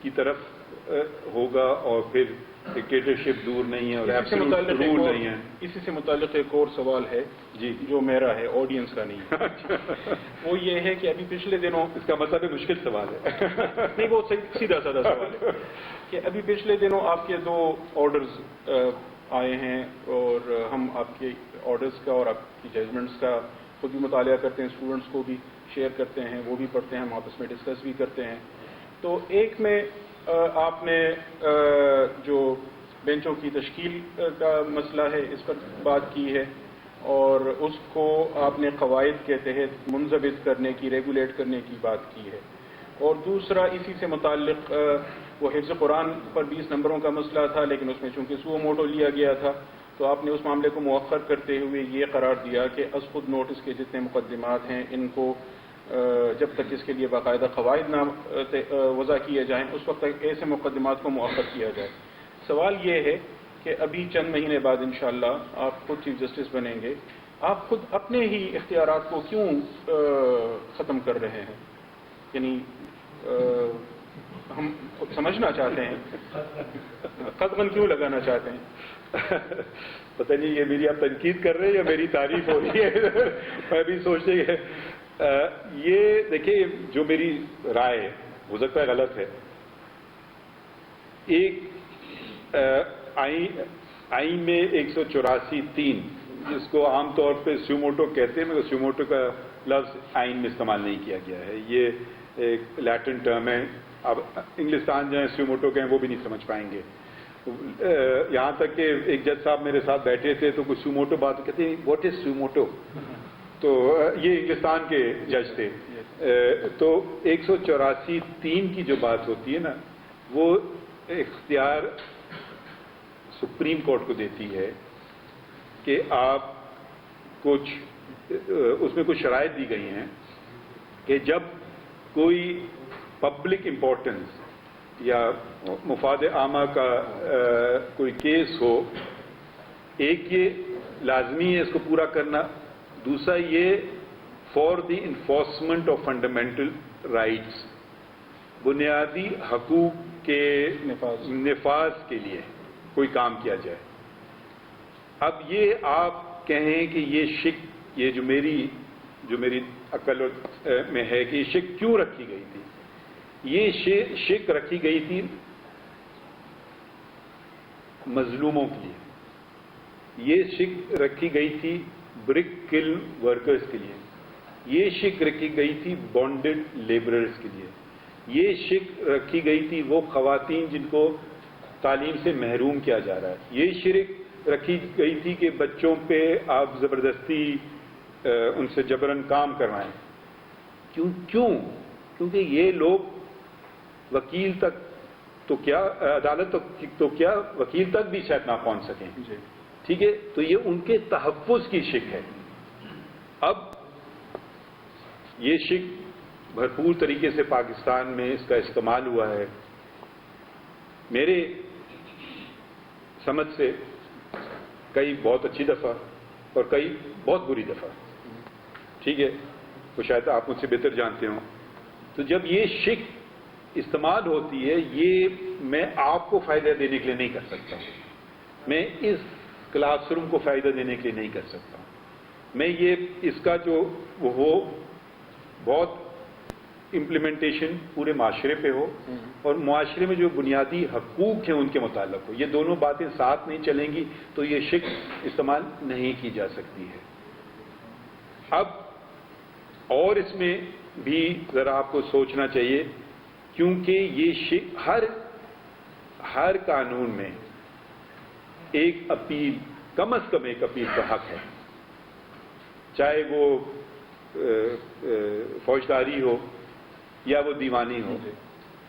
کی طرف ہوگا اور پھر ڈکٹیٹرشپ دور نہیں ہے اور ایبسولوٹ رول نہیں ہے. اسی سے متعلق ایک اور سوال ہے جی جو میرا ہے، آڈینس کا نہیں ہے. وہ یہ ہے کہ ابھی پچھلے دنوں، اس کا مطلب مشکل سوال ہے. نہیں وہ سیدھا سادہ سوال ہے کہ ابھی پچھلے دنوں آپ کے 2 آرڈرز آئے ہیں اور ہم آپ کے آرڈرز کا اور آپ کی ججمنٹس کا خود بھی مطالعہ کرتے ہیں، اسٹوڈنٹس کو بھی شیئر کرتے ہیں، وہ بھی پڑھتے ہیں، ہم آپس میں ڈسکس بھی کرتے ہیں. تو ایک میں آپ نے جو بینچوں کی تشکیل کا مسئلہ ہے اس پر بات کی ہے اور اس کو آپ نے قواعد کے تحت منضبط کرنے کی، ریگولیٹ کرنے کی بات کی ہے. اور دوسرا اسی سے متعلق وہ حفظ قرآن پر 20 نمبروں کا مسئلہ تھا، لیکن اس میں چونکہ سو موٹو لیا گیا تھا تو آپ نے اس معاملے کو مؤخر کرتے ہوئے یہ قرار دیا کہ از خود نوٹس کے جتنے مقدمات ہیں ان کو جب تک اس کے لیے باقاعدہ قواعد نہ وضع کیے جائیں اس وقت تک ایسے مقدمات کو مؤخر کیا جائے. سوال یہ ہے کہ ابھی چند مہینے بعد انشاءاللہ آپ خود چیف جسٹس بنیں گے، آپ خود اپنے ہی اختیارات کو کیوں ختم کر رہے ہیں؟ یعنی ہم سمجھنا چاہتے ہیں قدغن کیوں لگانا چاہتے ہیں؟ پتہ نہیں یہ میری آپ تنقید کر رہے ہیں یا میری تعریف ہو رہی ہے. میں بھی سوچ رہی ہے یہ دیکھیں جو میری رائے ہے ہو سکتا ہے غلط ہے. ایک آئین میں 184(3) جس کو عام طور پہ سیوموٹو کہتے ہیں، مگر سیوموٹو کا لفظ آئین میں استعمال نہیں کیا گیا ہے. یہ ایک لیٹن ٹرم ہے. اب انگلستان جائیں سیوموٹو کہیں وہ بھی نہیں سمجھ پائیں گے. یہاں تک کہ ایک جج صاحب میرے ساتھ بیٹھے تھے تو کچھ سیوموٹو بات کہتے ہیں واٹ از سیوموٹو، تو یہ انگلستان کے جج تھے. تو 184(3) کی جو بات ہوتی ہے نا وہ اختیار سپریم کورٹ کو دیتی ہے کہ آپ کچھ اس میں کچھ شرائط دی گئی ہیں کہ جب کوئی پبلک امپورٹنس یا مفاد عامہ کا کوئی کیس ہو، ایک یہ لازمی ہے اس کو پورا کرنا، دوسرا یہ for the enforcement of fundamental rights, بنیادی حقوق کے نفاذ کے لیے کوئی کام کیا جائے. اب یہ آپ کہیں کہ یہ شک، یہ جو میری عقل میں ہے کہ یہ شک کیوں رکھی گئی تھی؟ یہ شک رکھی گئی تھی مظلوموں کے لیے، یہ شک رکھی گئی تھی برک کلن ورکرز کے لیے، یہ شک رکھی گئی تھی بانڈڈ لیبررز کے لیے، یہ شک رکھی گئی تھی وہ خواتین جن کو تعلیم سے محروم کیا جا رہا ہے، یہ شرک رکھی گئی تھی کہ بچوں پہ آپ زبردستی ان سے جبراً کام کروائیں. کیونکہ یہ لوگ وکیل تک تو کیا، عدالت تو کیا وکیل تک بھی شاید نہ پہنچ سکیں. ٹھیک ہے، تو یہ ان کے تحفظ کی شک ہے. اب یہ شک بھرپور طریقے سے پاکستان میں اس کا استعمال ہوا ہے. میرے سمجھ سے کئی بہت اچھی دفعہ اور کئی بہت بری دفعہ. ٹھیک ہے، وہ شاید آپ مجھ سے بہتر جانتے ہوں. تو جب یہ شک استعمال ہوتی ہے، یہ میں آپ کو فائدہ دینے کے لیے نہیں کر سکتا ہوں، میں اس کلاس روم کو فائدہ دینے کے لیے نہیں کر سکتا ہوں. میں یہ اس کا جو وہ بہت امپلیمنٹیشن پورے معاشرے پہ ہو اور معاشرے میں جو بنیادی حقوق ہیں ان کے متعلق ہو، یہ دونوں باتیں ساتھ نہیں چلیں گی تو یہ شک استعمال نہیں کی جا سکتی ہے. اب اور اس میں بھی ذرا آپ کو سوچنا چاہیے، کیونکہ یہ شک ہر قانون میں ایک اپیل، کم از کم ایک اپیل کا حق ہے، چاہے وہ فوجداری ہو یا وہ دیوانی ہو.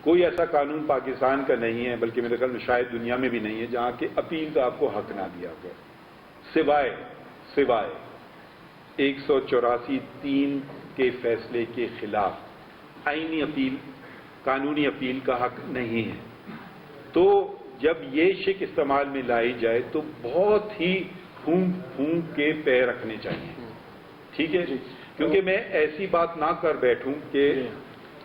کوئی ایسا قانون پاکستان کا نہیں ہے، بلکہ میرے خیال میں شاید دنیا میں بھی نہیں ہے، جہاں کہ اپیل کا آپ کو حق نہ دیا گیا، سوائے 184(3) کے فیصلے کے خلاف آئینی اپیل، قانونی اپیل کا حق نہیں ہے. تو جب یہ شک استعمال میں لائی جائے تو بہت ہی پھونک کے پیر رکھنے چاہیے. ٹھیک ہے، کیونکہ میں ایسی بات نہ کر بیٹھوں کہ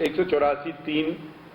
184(3)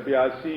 82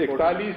41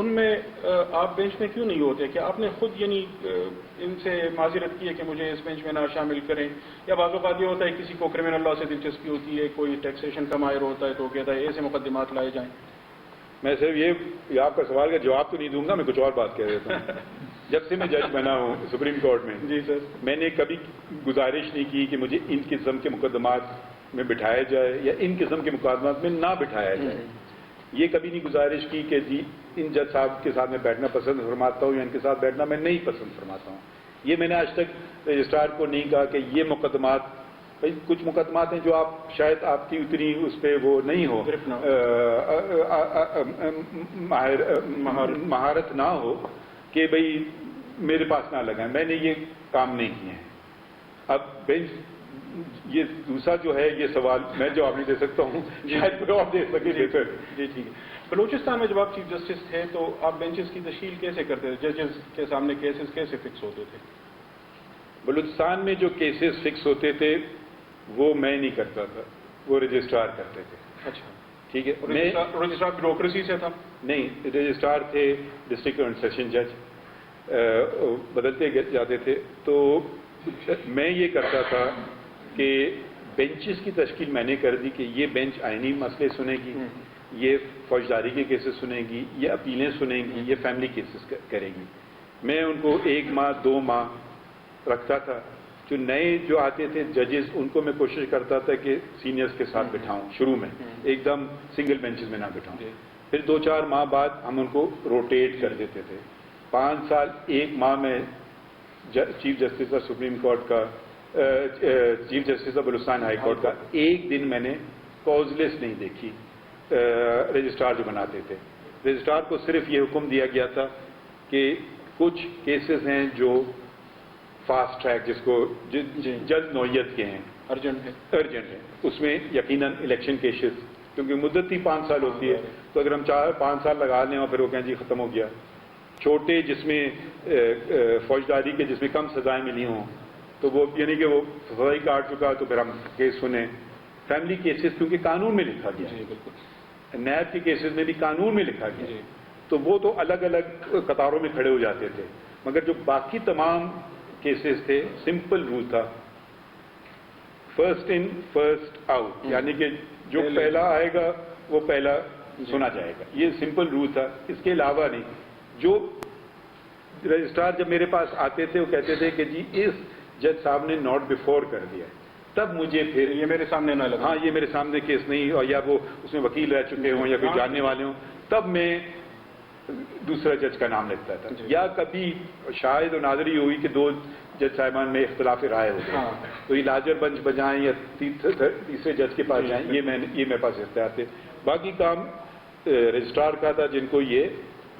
ان میں آپ بینچ میں کیوں نہیں ہوتے؟ کہ آپ نے خود یعنی ان سے معذرت کی ہے کہ مجھے اس بینچ میں نہ شامل کریں؟ یا بعض اوقات یہ ہوتا ہے کسی کو کرمنل لا سے دلچسپی ہوتی ہے، کوئی ٹیکسیشن کا ماہر ہوتا ہے تو کہتا ہے ایسے مقدمات لائے جائیں؟ میں صرف یہ آپ کا سوال کا جواب تو نہیں دوں گا، میں کچھ اور بات کہہ دیتا ہوں. جب سے میں جج بنا ہوں سپریم کورٹ میں، جی سر، میں نے کبھی گزارش نہیں کی کہ مجھے ان قسم کے مقدمات میں بٹھایا جائے یا ان قسم کے مقدمات میں نہ بٹھایا جائے. یہ کبھی نہیں گزارش کی کہ جی ان جج صاحب کے ساتھ میں بیٹھنا پسند فرماتا ہوں یا ان کے ساتھ بیٹھنا میں نہیں پسند فرماتا ہوں. یہ میں نے آج تک رجسٹرار کو نہیں کہا کہ یہ مقدمات، بھائی کچھ مقدمات ہیں جو آپ شاید آپ کی اتنی اس پہ وہ نہیں ہو، مہارت نہ ہو کہ بھئی میرے پاس نہ لگائیں. میں نے یہ کام نہیں کیے ہیں. اب بینچ یہ دوسرا جو ہے یہ سوال میں جواب نہیں دے سکتا ہوں، شاید کوئی اور دے سکے بہتر. جی ٹھیک ہے. بلوچستان میں جب آپ چیف جسٹس تھے تو آپ بینچز کی تشکیل کیسے کرتے تھے؟ ججز کے سامنے کیسز کیسے فکس ہوتے تھے؟ بلوچستان میں جو کیسز فکس ہوتے تھے وہ میں نہیں کرتا تھا، وہ رجسٹرار کرتے تھے. اچھا ٹھیک ہے. رجسٹرار بیوروکریسی سے تھا؟ نہیں، رجسٹرار تھے ڈسٹرکٹ اینڈ سیشن جج، بدلتے جاتے تھے. تو میں یہ کرتا تھا کہ بینچز کی تشکیل میں نے کر دی کہ یہ بینچ آئینی مسئلے سنے گی، یہ فوجداری کے کیسز سنے گی، یہ اپیلیں سنے گی، یہ فیملی کیسز کرے گی. میں ان کو 1 ماہ 2 ماہ رکھتا تھا. جو نئے جو آتے تھے ججز ان کو میں کوشش کرتا تھا کہ سینئرز کے ساتھ بٹھاؤں شروع میں، ایک دم سنگل بینچز میں نہ بٹھاؤں. پھر 2-4 ماہ بعد ہم ان کو روٹیٹ کر دیتے تھے. 5 سال 1 ماہ میں chief justice of supreme court کا، chief justice of Balochistan high court کا ایک دن میں نے کاز لیس نہیں دیکھی. رجسٹرار جو بناتے تھے، رجسٹرار کو صرف یہ حکم دیا گیا تھا کہ کچھ کیسز ہیں جو فاسٹ ٹریک جس کو جلد نوعیت کے ہیں، ارجنٹ ہے، اس میں یقیناً الیکشن کیسز، کیونکہ مدت ہی 5 سال ہوتی ہے، تو اگر ہم 5 سال لگا لیں اور پھر وہ کہیں جی ختم ہو گیا. چھوٹے جس میں فوجداری کے جس میں کم سزائیں ملی ہوں تو وہ یعنی کہ وہ سزائی کاٹ چکا تو پھر ہم کیس سنیں. فیملی کیسز کیونکہ قانون میں لکھا گیا، نیب کے کیسز میں بھی قانون میں لکھا گیا، تو وہ تو الگ الگ قطاروں میں کھڑے ہو جاتے تھے. مگر جو باقی تمام کیسز تھے سمپل رول تھا، فرسٹ ان فرسٹ آؤٹ، یعنی کہ جو پہلا آئے گا وہ پہلا سنا جائے گا. یہ سمپل رول تھا. اس کے علاوہ نہیں. جو رجسٹرار جب میرے پاس آتے تھے وہ کہتے تھے کہ جی اس جج صاحب نے ناٹ بفور کر دیا، تب مجھے پھر یہ میرے سامنے نہ لگا، ہاں یہ میرے سامنے کیس نہیں، اور یا وہ اس میں وکیل رہ چکے ہوں یا کوئی جاننے والے ہوں، تب میں دوسرا جج کا نام لکھتا تھا. یا کبھی شاہد و ناظری ہوئی کہ 2 جج صاحبان میں اختلاف رائے ہو گیا تو یہ لاجر بنچ بجائیں یا تیسرے جج کے پاس جائیں، یہ میرے پاس اختیار تھے. باقی کام رجسٹرار کا تھا جن کو یہ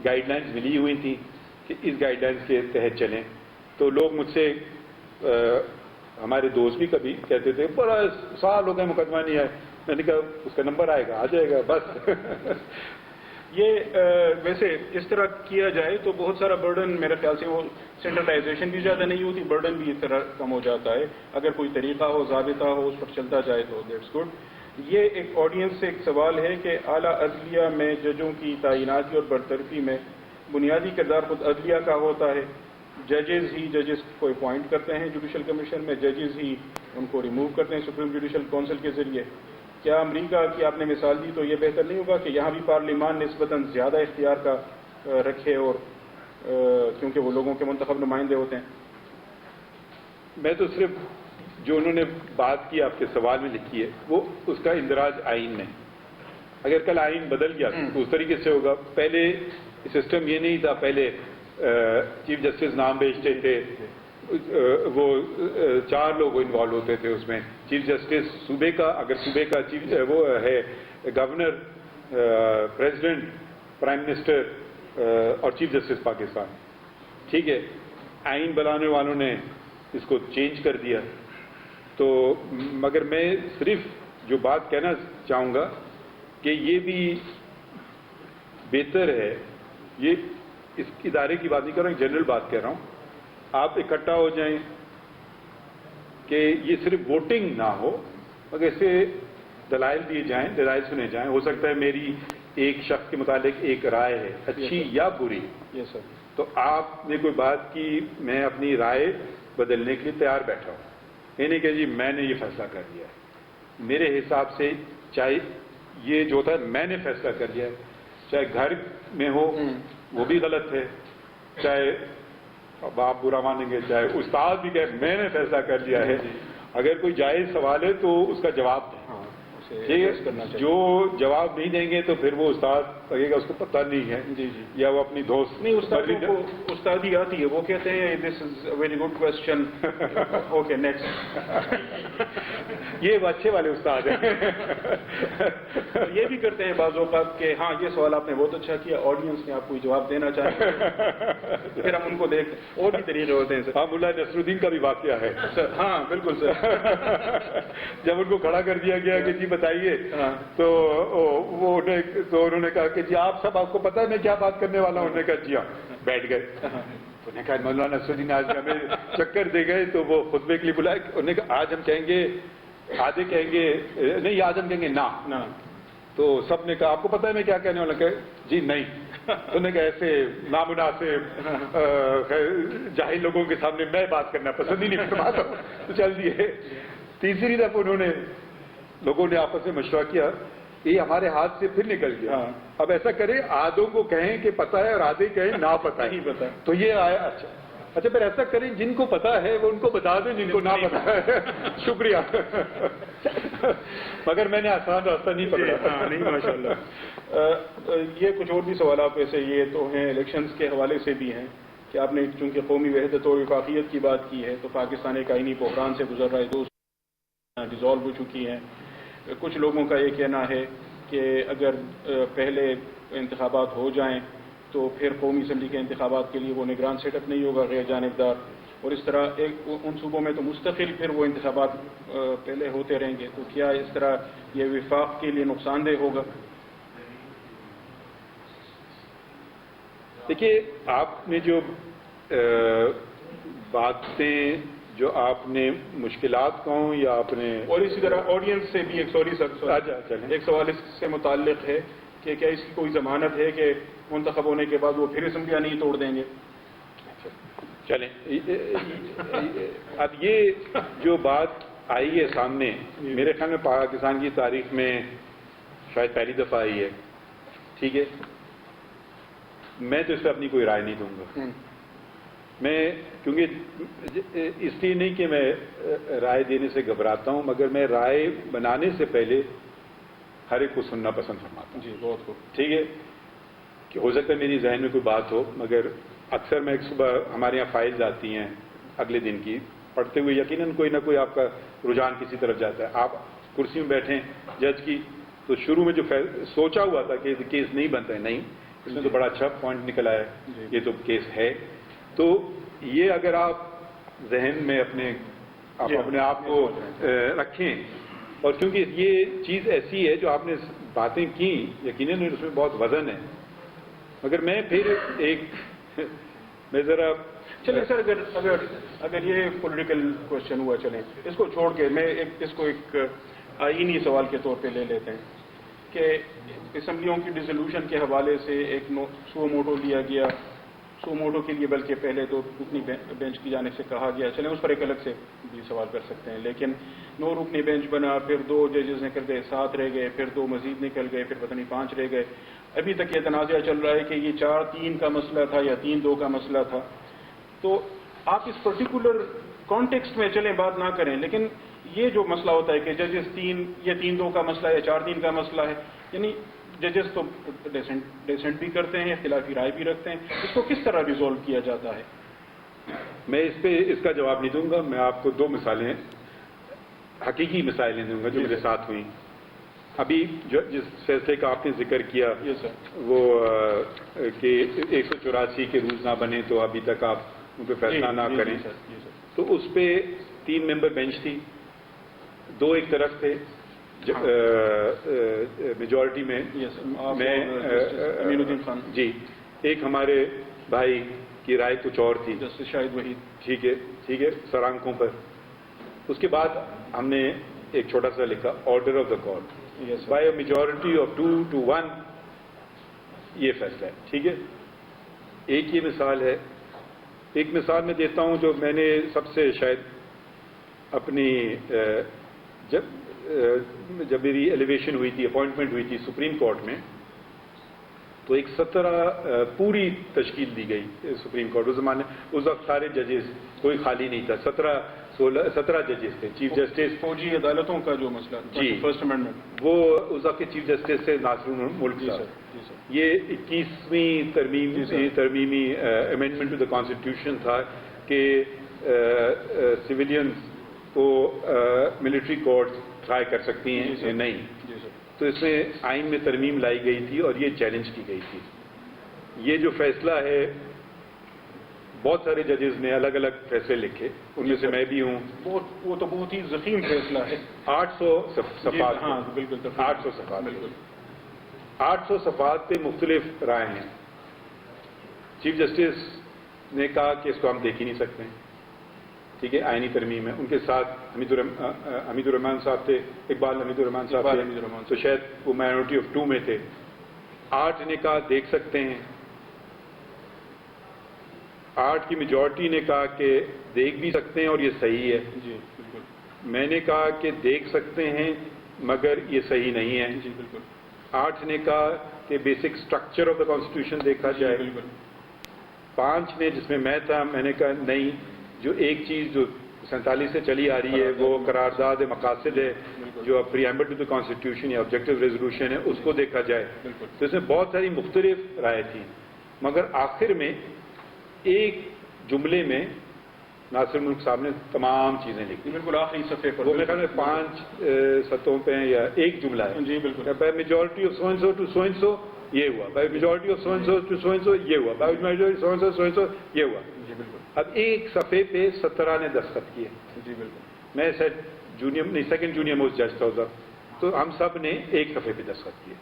گائیڈ لائنز ملی ہوئی تھیں کہ اس گائیڈ لائنز کے تحت چلیں. تو لوگ مجھ سے، ہمارے دوست بھی کبھی کہتے تھے بڑا سال ہو گئے مقدمہ نہیں آئے. میں نے کہا اس کا نمبر آئے گا، آ جائے گا بس. یہ ویسے اس طرح کیا جائے تو بہت سارا برڈن میرے خیال سے وہ سینٹرلائزیشن بھی زیادہ نہیں ہوتی، برڈن بھی اس طرح کم ہو جاتا ہے. اگر کوئی طریقہ ہو، ضابطہ ہو، اس پر چلتا جائے تو دیٹس گڈ. یہ ایک آڈینس سے ایک سوال ہے کہ اعلیٰ عدلیہ میں ججوں کی تعیناتی اور برطرفی میں بنیادی کردار خود عدلیہ کا ہوتا ہے. ججز کو اپوائنٹ کرتے ہیں جوڈیشل کمیشن میں، ججز ہی ان کو ریموو کرتے ہیں سپریم جوڈیشل کونسل کے ذریعے. کیا امریکہ کی آپ نے مثال دی تو یہ بہتر نہیں ہوگا کہ یہاں بھی پارلیمان نسبتاً زیادہ اختیار کا رکھے، اور کیونکہ وہ لوگوں کے منتخب نمائندے ہوتے ہیں؟ میں تو صرف جو انہوں نے بات کی آپ کے سوال میں لکھی ہے وہ اس کا اندراج آئین میں. اگر کل آئین بدل گیا تو اس طریقے سے ہوگا. پہلے سسٹم یہ نہیں تھا. پہلے چیف جسٹس نام بھیجتے تھے، وہ 4 لوگ انوالو ہوتے تھے اس میں. چیف جسٹس صوبے کا، اگر صوبے کا چیف وہ ہے گورنر، پریزیڈنٹ، پرائم منسٹر اور چیف جسٹس پاکستان. ٹھیک ہے. آئین بنانے والوں نے اس کو چینج کر دیا. تو مگر میں صرف جو بات کہنا چاہوں گا کہ یہ بھی بہتر ہے، یہ اس ادارے کی بات نہیں کر رہا ہوں، جنرل بات کہہ رہا ہوں. آپ اکٹھا ہو جائیں کہ یہ صرف ووٹنگ نہ ہو مگر اس سے دلائل دیے جائیں، دلائل سنے جائیں. ہو سکتا ہے میری ایک شخص کے متعلق ایک رائے ہے اچھی یا بری، یس سر، تو آپ نے کوئی بات کی، میں اپنی رائے بدلنے کے لیے تیار بیٹھا ہوں، یہ نہیں کہ جی میں نے یہ فیصلہ کر لیا ہے۔ میرے حساب سے چاہے یہ جو تھا میں نے فیصلہ کر لیا ہے، چاہے گھر میں ہو وہ بھی غلط ہے، چاہے اب آپ برا مانیں گے، چاہے استاد بھی کہے میں نے فیصلہ کر لیا ہے، اگر کوئی جائز سوال ہے تو اس کا جواب دیں۔ جو جواب نہیں دیں گے تو پھر وہ استاد لگے گا اس کو پتہ نہیں ہے، جی جی، یا وہ اپنی دوست نہیں استادوں کو استادی آتی ہے، وہ کہتے ہیں this is a very good question, okay next. یہ اچھے والے استاد ہیں۔ یہ بھی کرتے ہیں بعض اوقات کہ ہاں یہ سوال آپ نے بہت اچھا کیا، آڈینس نے آپ کو جواب دینا چاہتے ہیں، پھر ہم ان کو دیکھتے ہیں، اور بھی طریقے ہوتے ہیں سر۔ ہاں، ملا نصر الدین کا بھی واقعہ ہے سر ہاں بالکل سر، جب ان کو کھڑا کر دیا گیا کہ جی بتائیے، تو وہ انہوں نے کہا کہ جی آپ کو پتا ہے میں کیا بات کرنے والا ہوں؟ انہوں نے کہا جی ہاں، بیٹھ گئے۔ انہوں نے کہا مولانا نصر الدین آج ہمیں چکر دے گئے، تو وہ خطبے کے لیے بلائے، انہوں نے کہا آج ہم کہیں گے، آدھے کہیں گے نہیں، آج ہم کہیں گے نا۔ تو سب نے کہا آپ کو پتا ہے میں کیا کہنے والا؟ کہ جی نہیں۔ انہوں نے کہا ایسے نامناسب جاہل لوگوں کے سامنے میں بات کرنا پسند ہی نہیں کرتا، تو چل دیے۔ تیسری دفعہ انہوں نے، لوگوں نے آپس میں مشورہ کیا، یہ ہمارے ہاتھ سے پھر نکل گیا، اب ایسا کریں آدھوں کو کہیں کہ پتہ ہے اور آدھے کہیں نہ پتہ ہے، تو یہ آیا۔ اچھا پھر ایسا کریں جن کو پتہ ہے وہ ان کو بتا دیں، جن کو نہ پتہ ہے شکریہ۔ مگر میں نے آسان راستہ نہیں پکڑا۔ نہیں ماشاء اللہ۔ یہ کچھ اور بھی سوالات ویسے یہ تو ہیں الیکشنز کے حوالے سے بھی ہیں کہ آپ نے چونکہ قومی وحدت اور وفاقیت کی بات کی ہے، تو پاکستان ایک آئینی بحران سے گزر رہا ہے، دو ڈیزالو ہو چکی ہیں۔ کچھ لوگوں کا یہ کہنا ہے کہ اگر پہلے انتخابات ہو جائیں تو پھر قومی اسمبلی کے انتخابات کے لیے وہ نگران سیٹ اپ نہیں ہوگا، غیر جانبدار، اور اس طرح ان صوبوں میں تو مستقل پھر وہ انتخابات پہلے ہوتے رہیں گے، تو کیا اس طرح یہ وفاق کے لیے نقصان دہ ہوگا؟ دیکھیے آپ نے جو باتیں جو آپ نے مشکلات کو ہوں یا آپ نے، اور اسی طرح آڈینس سے بھی ایک ایک سوال اس سے متعلق ہے کہ کیا اس کی کوئی ضمانت ہے کہ منتخب ہونے کے بعد وہ پھر اسمبلیاں نہیں توڑ دیں گے؟ چلیں اب یہ جو بات آئی ہے سامنے، میرے خیال میں پاکستان کی تاریخ میں شاید پہلی دفعہ آئی ہے، ٹھیک ہے، میں تو اس پہ اپنی کوئی رائے نہیں دوں گا۔ میں کیونکہ اس لیے نہیں کہ میں رائے دینے سے گھبراتا ہوں، مگر میں رائے بنانے سے پہلے ہر ایک کو سننا پسند فرماتا ہوں۔ جی بہت خوب، ٹھیک ہے، کہ ہو سکتا ہے میری ذہن میں کوئی بات ہو، مگر اکثر میں ایک صبح ہمارے یہاں فائلز آتی ہیں اگلے دن کی، پڑھتے ہوئے یقیناً کوئی نہ کوئی آپ کا رجحان کسی طرف جاتا ہے۔ آپ کرسی میں بیٹھیں جج کی، تو شروع میں جو سوچا ہوا تھا کہ کیس نہیں بنتا ہے، نہیں، اس میں تو بڑا اچھا پوائنٹ نکل آیا ہے، یہ تو کیس ہے۔ تو یہ اگر آپ ذہن میں اپنے آپ کو رکھیں، اور کیونکہ یہ چیز ایسی ہے جو آپ نے باتیں کی، یقیناً اس میں بہت وزن ہے، مگر میں پھر میں ذرا چلیں سر، اگر یہ پولیٹیکل کوشچن ہوا، چلیں اس کو چھوڑ کے میں اس کو ایک آئینی سوال کے طور پہ لے لیتے ہیں کہ اسمبلیوں کی ڈیزولوشن کے حوالے سے ایک سو موٹو لیا گیا، سو موٹو کے لیے بلکہ پہلے تو رکنی بینچ کی جانب سے کہا گیا، چلیں اس پر ایک الگ سے بھی سوال کر سکتے ہیں، لیکن 9 رکنی بینچ بنا، پھر 2 ججز نکل گئے، 7 رہ گئے، پھر 2 مزید نکل گئے، پھر پتہ نہیں 5 رہ گئے۔ ابھی تک یہ تنازع چل رہا ہے کہ یہ 4-3 کا مسئلہ تھا یا 3-2 کا مسئلہ تھا۔ تو آپ اس پرٹیکولر کانٹیکسٹ میں چلیں بات نہ کریں، لیکن یہ جو مسئلہ ہوتا ہے کہ ججز 3-2 کا مسئلہ ہے یا 4-3 کا مسئلہ ہے، یعنی ججز تو ڈیسنٹ بھی کرتے ہیں، اختلافی رائے بھی رکھتے ہیں، اس کو کس طرح ریزولو کیا جاتا ہے؟ میں اس پہ اس کا جواب نہیں دوں گا، میں آپ کو 2 مثالیں حقیقی مثالیں دوں گا جو میرے ساتھ ہوئیں۔ ابھی جس فیصلے کا آپ نے ذکر کیا، وہ کہ 184 کے رولز نہ بنے تو ابھی تک آپ ان پہ فیصلہ نہ کریں، تو اس پہ 3 ممبر بینچ تھی، 2 ایک طرف تھے میجورٹی میں، میں امین الدین خان جی، ایک ہمارے بھائی کی رائے کچھ اور تھی، جسٹس شاہد وحید، ٹھیک ہے، سر آنکھوں پر۔ اس کے بعد ہم نے ایک چھوٹا سا لکھا order of the court, by a majority of 2 to 1 یہ فیصلہ ہے. ٹھیک ہے, ایک یہ مثال ہے. ایک مثال میں دیتا ہوں جو میں نے سب سے شاید اپنی جب میری ایلیویشن ہوئی تھی, اپوائنٹمنٹ ہوئی تھی سپریم کورٹ میں, تو ایک 17 پوری تشکیل دی گئی سپریم کورٹ. اس زمانے اس وقت سارے ججز, کوئی خالی نہیں تھا, 17 ججز تھے. چیف جسٹس فوجی عدالتوں کا جو مسئلہ جی فرسٹ امینڈمنٹ, وہ اس وقت کے چیف جسٹس سے ناصر الملک جی صاحب. سر, جی سر, یہ 21ویں ترمیمی امینڈمنٹ ٹو دا کانسٹیٹیوشن تھا کہ سویلینز کو ملٹری کورٹ ٹرائی کر سکتی ہیں نہیں. جی سر, تو اس میں آئین میں ترمیم لائی گئی تھی اور یہ چیلنج کی گئی تھی. یہ جو فیصلہ ہے, بہت سارے ججز نے الگ الگ فیصلے لکھے, ان میں سے میں بھی ہوں. وہ تو بہت ہی ضخیم فیصلہ ہے. 800 صفحات, ہاں بالکل, 800 صفحات, بالکل 800 صفحات پہ مختلف رائے ہیں. چیف جسٹس نے کہا کہ اس کو ہم دیکھ ہی نہیں سکتے. ٹھیک ہے, آئینی ترمیم ہے. ان کے ساتھ حمید الرحمان صاحب تھے, اقبال حمید الرحمان صاحب تھے, تو شاید وہ مائنورٹی آف 2 میں تھے. 8 نے کہا دیکھ سکتے ہیں, 8 کی میجورٹی نے کہا کہ دیکھ بھی سکتے ہیں اور یہ صحیح ہے. جی بالکل. میں نے کہا کہ دیکھ سکتے ہیں مگر یہ صحیح نہیں ہے. جی بالکل. 8 نے کہا کہ basic structure of the constitution دیکھا جائے. بالکل. 5 نے, جس میں میں تھا, میں نے کہا نہیں, جو ایک چیز جو 47 سے چلی آ رہی ہے وہ قرارداد مقاصد ہے, جو پریامبل ٹو دا کانسٹیٹیوشن یا آبجیکٹو ریزولوشن ہے, اس کو دیکھا جائے. تو اس میں بہت ساری مختلف رائے تھیں, مگر آخر میں ایک جملے میں ناصر الملک صاحب نے تمام چیزیں لکھی. بالکل آخری صفحے پر, وہ میرے خیال میں 5 سطحوں پہ ہیں یا ایک جملہ ہے. جی بالکل. By majority of so and so to so and so یہ ہوا, by majority of so and so to so and so یہ ہوا, by majority so and so یہ ہوا. جی بالکل. اب ایک صفحے پہ 17 نے دستخط کیے. جی بالکل. میں سیکنڈ جونیئر موسٹ جج تھا ادھر, تو ہم سب نے ایک صفحے پہ دستخط کیے.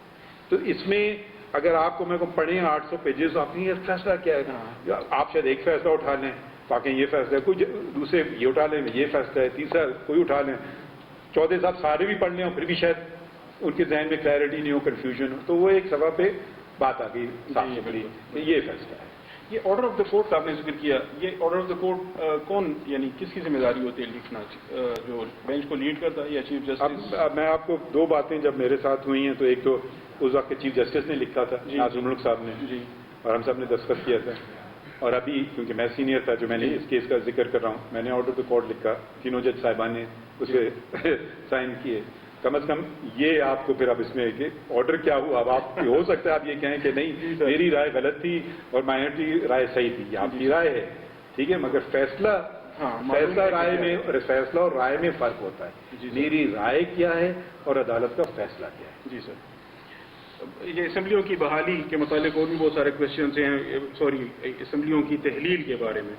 تو اس میں اگر آپ کو میں کو پڑھیں 800 پیجز, آپ نے یہ فیصلہ کیا ہے, آپ شاید ایک فیصلہ اٹھا لیں, باقی یہ فیصلہ ہے, کوئی دوسرے یہ اٹھا لیں, یہ فیصلہ ہے, تیسرا کوئی اٹھا لیں, چوتھے صاحب سارے بھی پڑھ لیں اور پھر بھی شاید ان کے ذہن میں کلیئرٹی نہیں ہو, کنفیوژن ہو. تو وہ ایک صفحہ پہ بات آ گئی صاف ستھری کہ یہ فیصلہ ہے. یہ آرڈر آف دا کورٹ کا آپ نے ذکر کیا, یہ آرڈر آف دا کورٹ کون, یعنی کس کی ذمہ داری ہوتی ہے لکھنا, جو بینچ کو لیڈ کرتا ہے یا چیف جسٹس؟ اب میں آپ کو 2 باتیں جب میرے ساتھ ہوئی ہیں, تو ایک تو اس وقت کے چیف جسٹس نے لکھا تھا, ناصر الملک صاحب نے, جی, اور ہم سب نے دستخط کیا تھا. اور ابھی کیونکہ میں سینئر تھا, جو میں نے اس کیس کا ذکر کر رہا ہوں, میں نے آرڈر آف دا کورٹ لکھا, تینوں جج صاحبان نے اس پہ سائن کیے. کم از کم یہ آپ کو پھر اب اس میں کہ آرڈر کیا ہوا, اب آپ ہو سکتا ہے آپ یہ کہیں کہ نہیں میری رائے غلط تھی اور مائنورٹی رائے صحیح تھی, یہ آپ کی رائے ہے, ٹھیک ہے, مگر فیصلہ رائے میں, فیصلہ اور رائے میں فرق ہوتا ہے. میری رائے کیا ہے اور عدالت کا فیصلہ کیا ہے. جی سر. یہ اسمبلیوں کی بحالی کے متعلق اور بھی بہت سارے کوشچنز ہیں, سوری اسمبلیوں کی تحلیل کے بارے میں.